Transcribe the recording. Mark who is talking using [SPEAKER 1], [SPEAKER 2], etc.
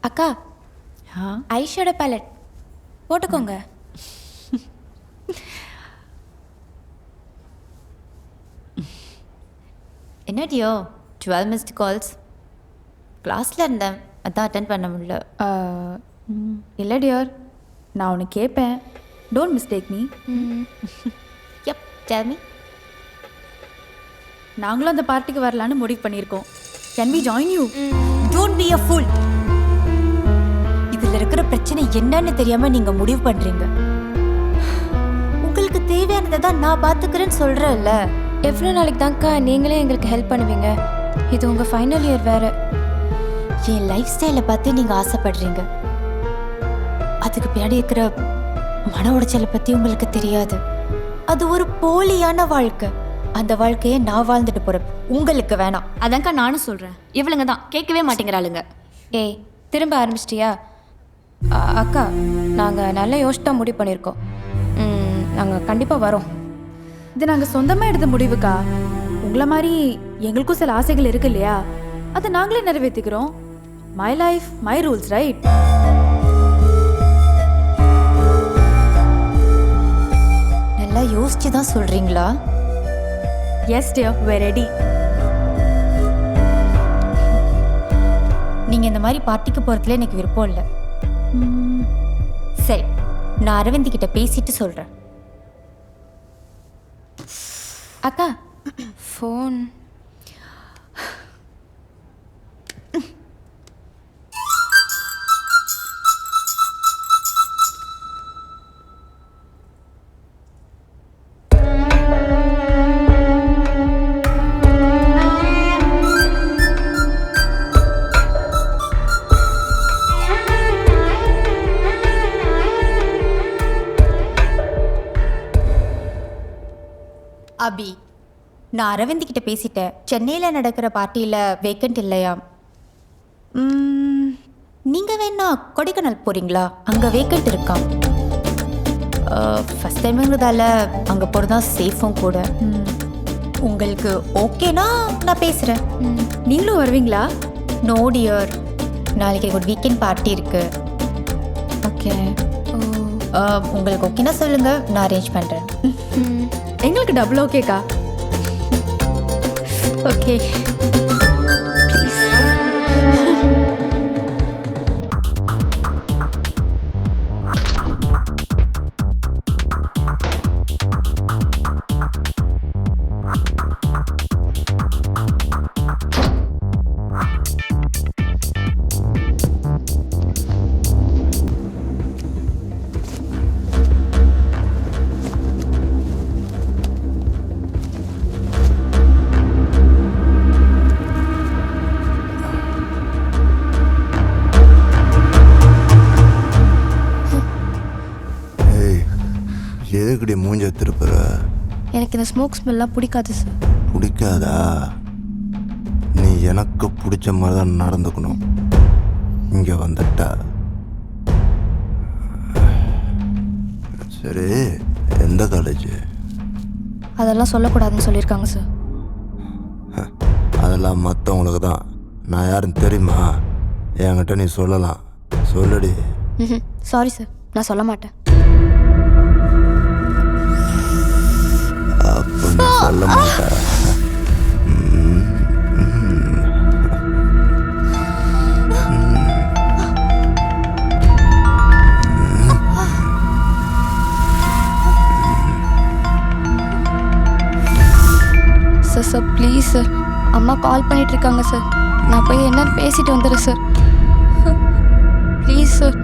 [SPEAKER 1] அக்கா eyeshadow ballot போட்டுக்கோங்க.
[SPEAKER 2] என்னடியோ 12 missed calls. கிளாஸில் இருந்தேன், அதான் அட்டன் பண்ண முடியல.
[SPEAKER 3] இல்லை டியர், நான் உனக்கு கேட்பேன். Don't mistake me.
[SPEAKER 2] Yep, tell me.
[SPEAKER 3] நாங்களும் அந்த பார்ட்டிக்கு வரலான்னு முடிவு பண்ணியிருக்கோம். Can we join you?
[SPEAKER 2] Don't be a fool. இதில் இருக்கிற பிரச்சனை என்னன்னு தெரியாமல் நீங்கள் முடிவு பண்ணுறீங்க. உங்களுக்கு தேவையானதை தான் நான் பார்த்துக்கிறேன்னு சொல்கிறேன்ல.
[SPEAKER 1] எவ்வளோ நாளைக்கு தான்க்கா நீங்களே எங்களுக்கு ஹெல்ப் பண்ணுவீங்க? இது உங்கள் ஃபைனல் இயர் வேறு.
[SPEAKER 2] என் லைஃப் ஸ்டைலை பார்த்து நீங்கள் ஆசைப்படுறீங்க. அதுக்கு பின்னாடி இருக்கிற மன உடைச்சலை பற்றி உங்களுக்கு தெரியாது. அது ஒரு போலியான வாழ்க்கை. அந்த வாழ்க்கையை நான் வாழ்ந்துட்டு போகிறேன், உங்களுக்கு வேணாம்.
[SPEAKER 4] அதான்க்கா நானும் சொல்கிறேன். இவளுங்க தான் கேட்கவே மாட்டேங்கிறாளுங்க.
[SPEAKER 1] ஏய், திரும்ப ஆரம்பிச்சிட்டியா? அக்கா, நாங்கள் நல்லா யோசிச்சு முடிவு பண்ணியிருக்கோம். நாங்கள் கண்டிப்பாக வரோம்.
[SPEAKER 3] இது நாங்கள் சொந்தமாக எடுத்த முடிவுக்கா. உங்களை மாதிரி எங்களுக்கும் சில ஆசைகள் இருக்கு இல்லையா? அதை நாங்களே நிறைவேற்றிக்கிறோம். My life my rules, right?
[SPEAKER 2] நல்லா யோசிச்சு தான் சொல்கிறீங்களா?
[SPEAKER 3] Yes dear, we are ready.
[SPEAKER 2] நீங்கள் இந்த மாதிரி பார்ட்டிக்கு போகிறதுல எனக்கு விருப்பம் இல்லை. சரி, நான் அரவிந்த் கிட்ட பேசிட்டு சொல்கிறேன்.
[SPEAKER 1] அக்கா, ஃபோன்.
[SPEAKER 2] அபி, நான் அரவிந்த் கிட்ட பேசிட்டேன். சென்னையில் நடக்கிற பார்ட்டியில் வேக்கண்ட் இல்லையா? நீங்கள் வேணா கொடைக்கானல் போகிறீங்களா? அங்கே வேக்கண்ட் இருக்கான். ஃபஸ்ட் டைமுங்கிறதால அங்கே போகிறது தான் சேஃபும் கூட. உங்களுக்கு ஓகேனா நான் பேசுகிறேன்.
[SPEAKER 3] நீங்களும் வருவீங்களா?
[SPEAKER 2] நோ டியர், நாளைக்கு ஒரு வீக்கெண்ட் பார்ட்டி இருக்கு.
[SPEAKER 1] ஓகே.
[SPEAKER 2] உங்களுக்கு ஓகேனா சொல்லுங்கள், நான் அரேஞ்ச் பண்ணுறேன்.
[SPEAKER 3] எங்களுக்கு டபுள் ஓகேக்கா.
[SPEAKER 2] ஓகே.
[SPEAKER 5] எதுக்கடி மூஞ்ச திருப்புற?
[SPEAKER 1] எனக்கு இந்த ஸ்மோக் ஸ்மெல்லாம் பிடிக்காது சார்.
[SPEAKER 5] பிடிக்காதா? நீ எனக்கு பிடிச்ச மாதிரி தான் நடந்துக்கணும். இங்கே வந்துட்டா சரி. எந்த காலேஜ்?
[SPEAKER 1] அதெல்லாம் சொல்லக்கூடாதுன்னு சொல்லியிருக்காங்க சார்.
[SPEAKER 5] அதெல்லாம் மற்றவங்களுக்கு தான். நான் யாருன்னு தெரியுமா? என்கிட்ட நீ சொல்லலாம். சொல்லடி.
[SPEAKER 1] சாரி சார், நான் சொல்ல மாட்டேன்.
[SPEAKER 5] அப்போ நீ சொல்ல மாட்டேன்.
[SPEAKER 1] சார் ப்ளீஸ் சார், அம்மா கால் பண்ணிட்டு இருக்காங்க சார். நான் போய் என்னன்னு பேசிட்டு வந்துடுறேன் சார். Please sir.